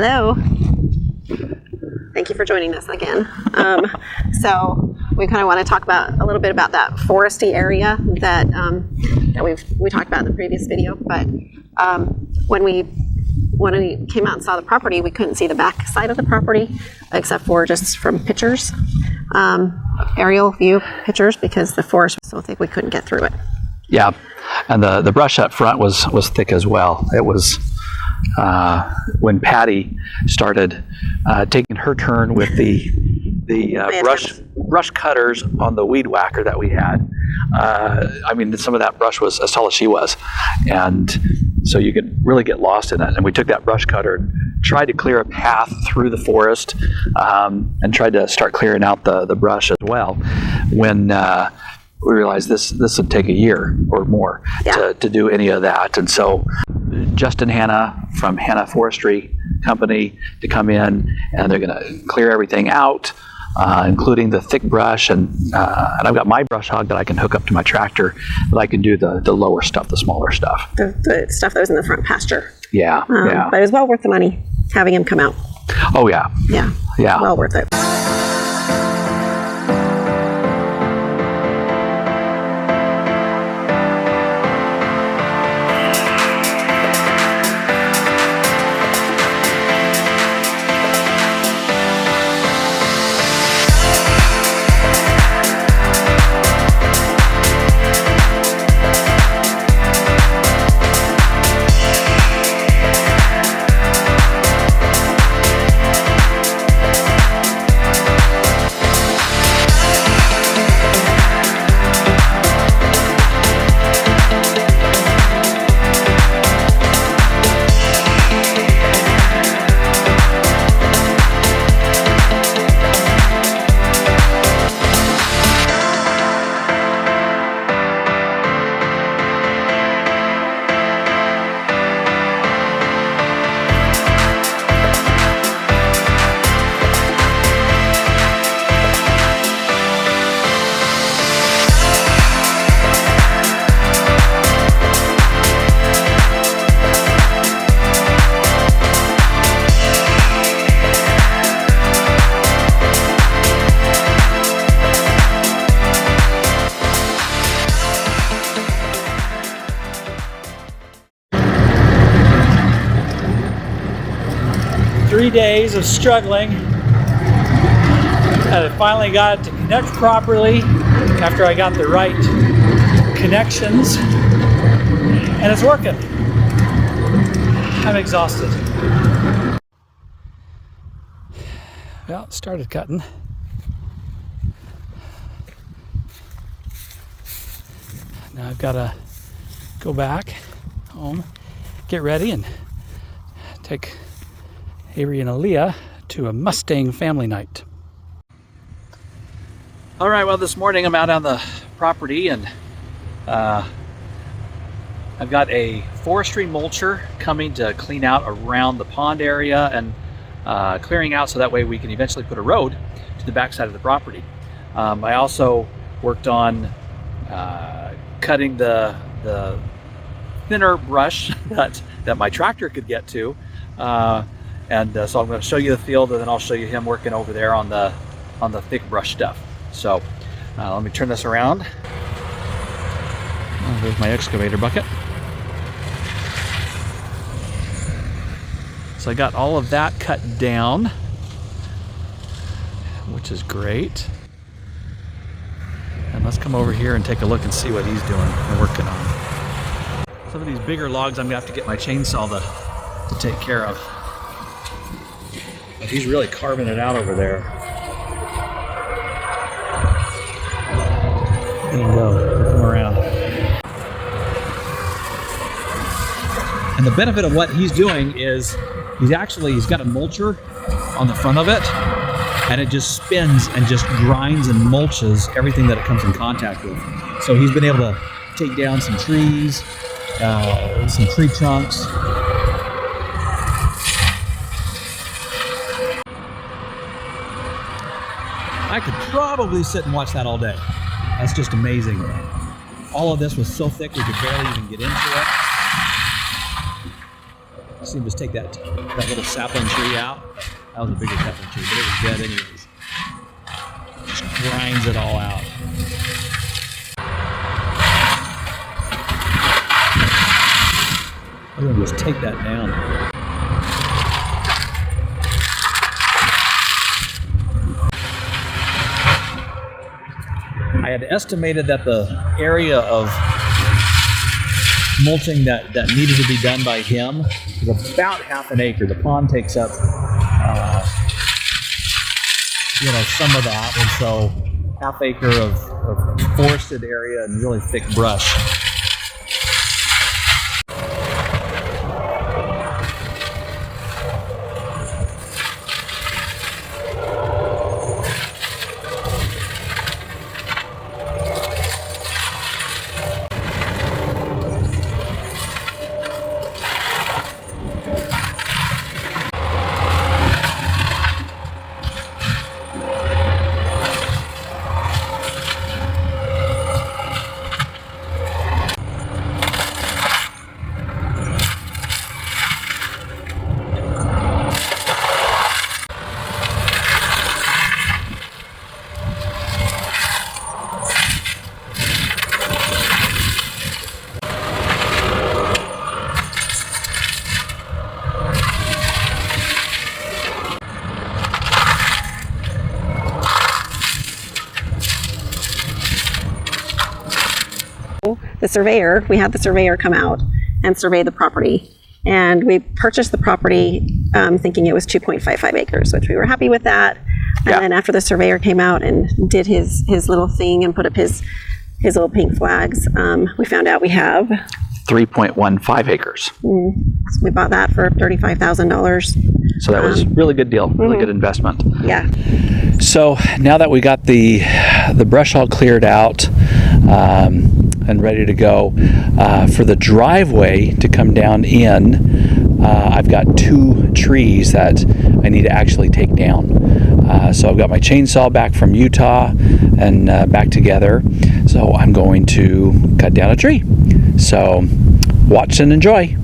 Hello. Thank you for joining us again. So we kind of want to talk about a little bit about that foresty area that we talked about in the previous video. But when we came out and saw the property, we couldn't see the back side of the property except for just from pictures, aerial view pictures, because the forest was so thick we couldn't get through it. Yeah, and the brush up front was thick as well. It was when Patty started taking her turn with the brush cutters on the weed whacker that we had. I mean, some of that brush was as tall as she was, and so you could really get lost in it. And we took that brush cutter and tried to clear a path through the forest, and tried to start clearing out the brush as well. When we realized this would take a year or more to do any of that, and so Justin Hanna from Hanna Forestry Company to come in, and they're going to clear everything out, including the thick brush, and I've got my brush hog that I can hook up to my tractor, but I can do the lower stuff, the smaller stuff. The stuff that was in the front pasture. Yeah, yeah. But it was well worth the money having him come out. Oh yeah. Yeah. Yeah. Well worth it. 3 days of struggling, and I finally got it to connect properly after I got the right connections, and it's working. I'm exhausted. Well, it started cutting. Now I've got to go back home, get ready, and take Avery and Aaliyah to a Mustang family night. All right, well, this morning I'm out on the property, and I've got a forestry mulcher coming to clean out around the pond area and clearing out so that way we can eventually put a road to the backside of the property. I also worked on cutting the thinner brush that my tractor could get to. So I'm going to show you the field, and then I'll show you him working over there on the thick brush stuff. So let me turn this around. Oh, there's my excavator bucket. So I got all of that cut down, which is great. And let's come over here and take a look and see what he's doing and working on. Some of these bigger logs I'm going to have to get my chainsaw to take care of. But he's really carving it out over there. There you go. Come around. And the benefit of what he's doing is he's got a mulcher on the front of it, and it just spins and just grinds and mulches everything that it comes in contact with. So he's been able to take down some trees, some tree trunks. I could probably sit and watch that all day. That's just amazing. All of this was so thick we could barely even get into it. See him just take that little sapling tree out. That was a bigger sapling tree, but it was dead anyways. Just grinds it all out. I'm gonna just take that down. I had estimated that the area of mulching that needed to be done by him was about half an acre. The pond takes up, some of that, and so half acre of forested area and really thick brush. The surveyor, we had the surveyor come out and survey the property. And we purchased the property thinking it was 2.55 acres, which we were happy with that. And then after the surveyor came out and did his little thing and put up his little pink flags, we found out we have 3.15 acres. So we bought that for $35,000. So that was a really good deal, really good investment. Yeah. So now that we got the brush all cleared out and ready to go, for the driveway to come down in, I've got 2 trees that I need to actually take down. So I've got my chainsaw back from Utah and back together. So I'm going to cut down a tree. So watch and enjoy.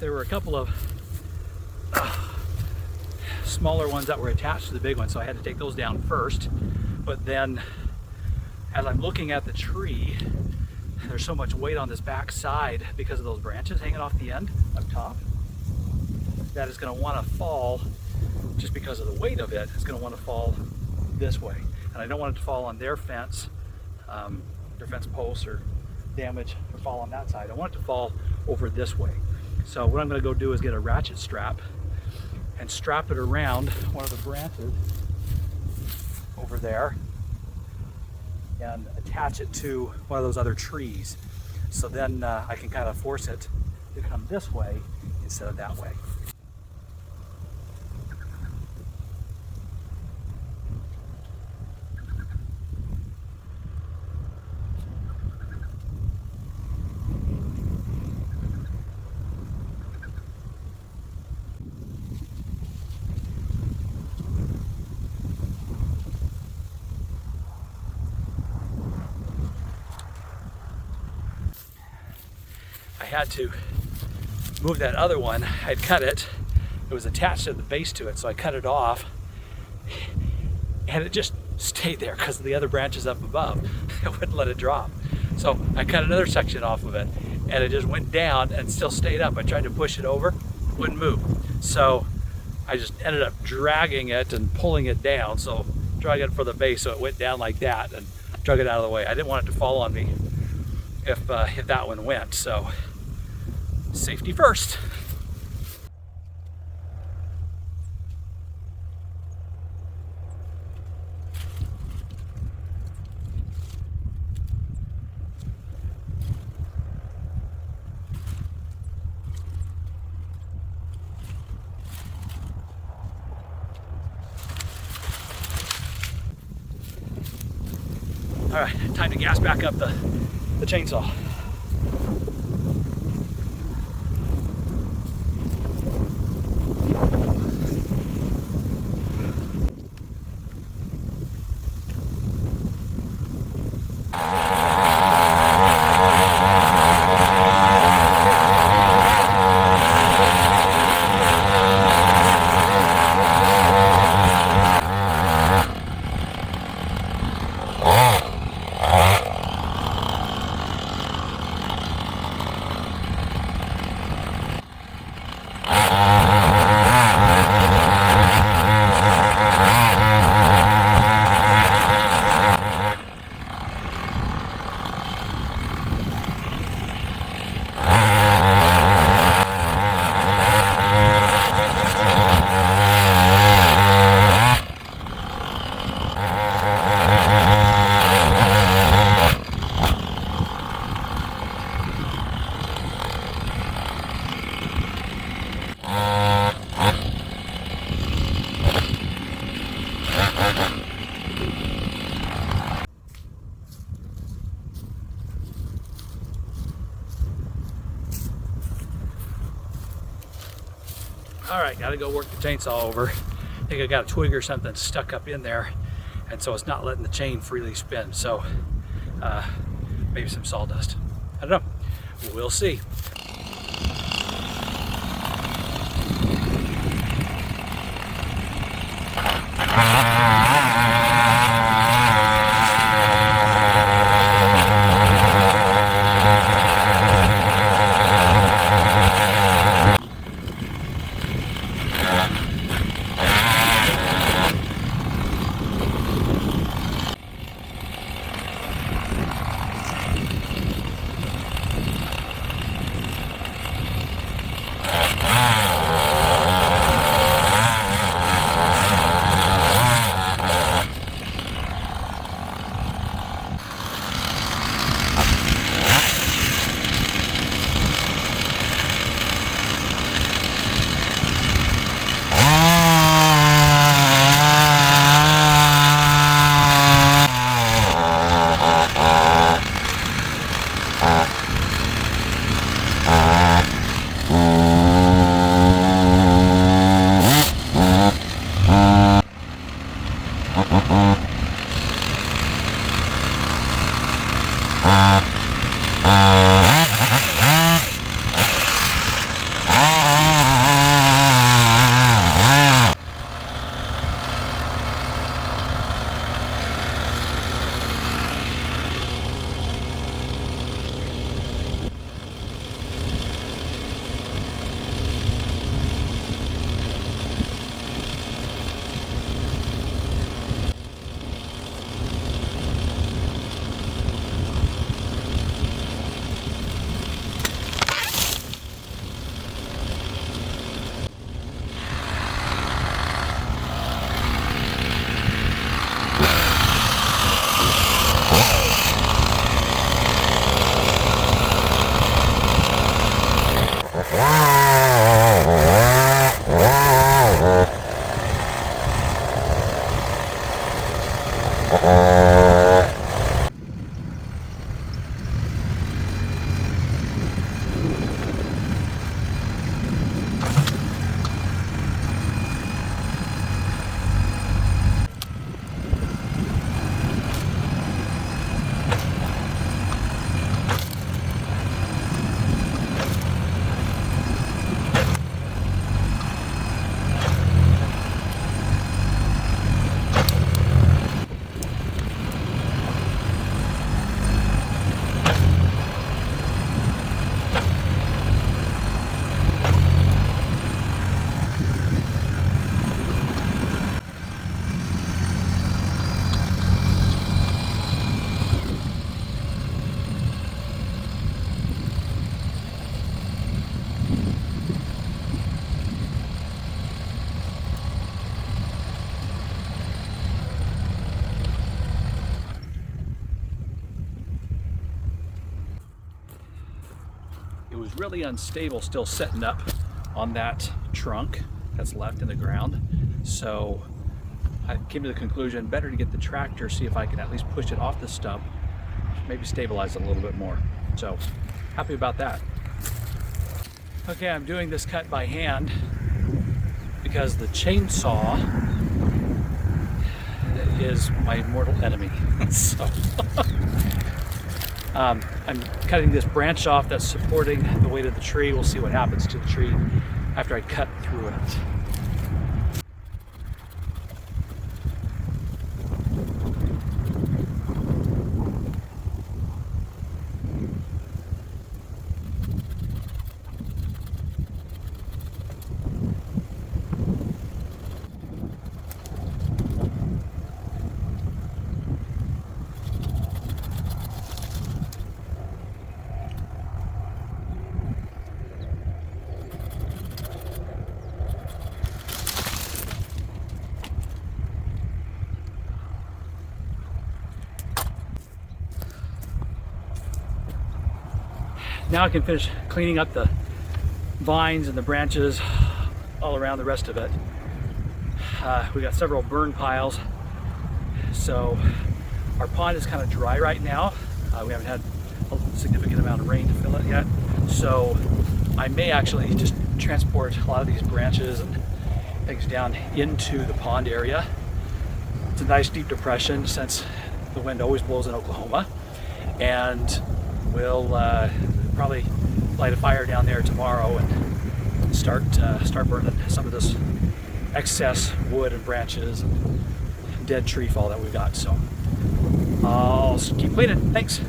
There were a couple of smaller ones that were attached to the big one, so I had to take those down first. But then as I'm looking at the tree, there's so much weight on this back side because of those branches hanging off the end up top that it's going to want to fall, just because of the weight of it. It's going to want to fall this way, and I don't want it to fall on their fence posts or damage or fall on that side. I want it to fall over this way. So what I'm going to go do is get a ratchet strap and strap it around one of the branches over there and attach it to one of those other trees. So then I can kind of force it to come this way instead of that way. I had to move that other one. I'd cut it. It was attached at the base to it, so I cut it off, and it just stayed there because of the other branches up above. I wouldn't let it drop. So I cut another section off of it, and it just went down and still stayed up. I tried to push it over, wouldn't move. So I just ended up dragging it and pulling it down. So dragging it for the base, so it went down like that, and drug it out of the way. I didn't want it to fall on me if that one went. So safety first. All right, time to gas back up the chainsaw. All right, gotta go work the chainsaw over. I think I got a twig or something stuck up in there, and so it's not letting the chain freely spin. So maybe some sawdust. I don't know. We'll see. was really unstable still setting up on that trunk that's left in the ground. So I came to the conclusion, better to get the tractor, see if I can at least push it off the stump, maybe stabilize it a little bit more. So happy about that. Okay, I'm doing this cut by hand because the chainsaw is my mortal enemy. So I'm cutting this branch off that's supporting the weight of the tree. We'll see what happens to the tree after I cut through it. Now I can finish cleaning up the vines and the branches all around the rest of it. We got several burn piles, so our pond is kind of dry right now. We haven't had a significant amount of rain to fill it yet, so I may actually just transport a lot of these branches and things down into the pond area. It's a nice deep depression since the wind always blows in Oklahoma, and we'll probably light a fire down there tomorrow and start burning some of this excess wood and branches and dead tree fall that we've got. So I'll keep cleaning. Thanks.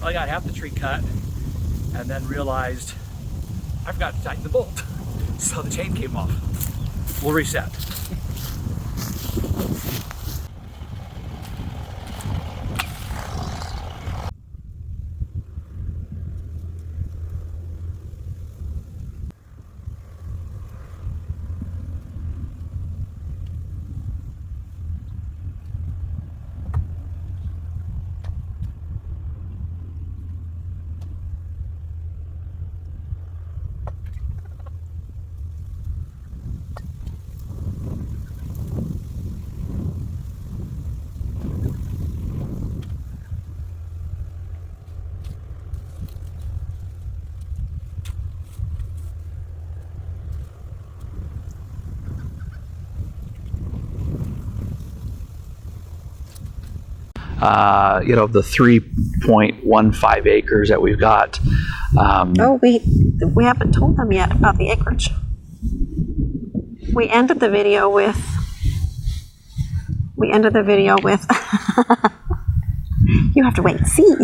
I got half the tree cut and then realized I forgot to tighten the bolt. So the chain came off. We'll reset. You know, the 3.15 acres that we've got. Oh, we haven't told them yet about the acreage. We ended the video with. You have to wait and see.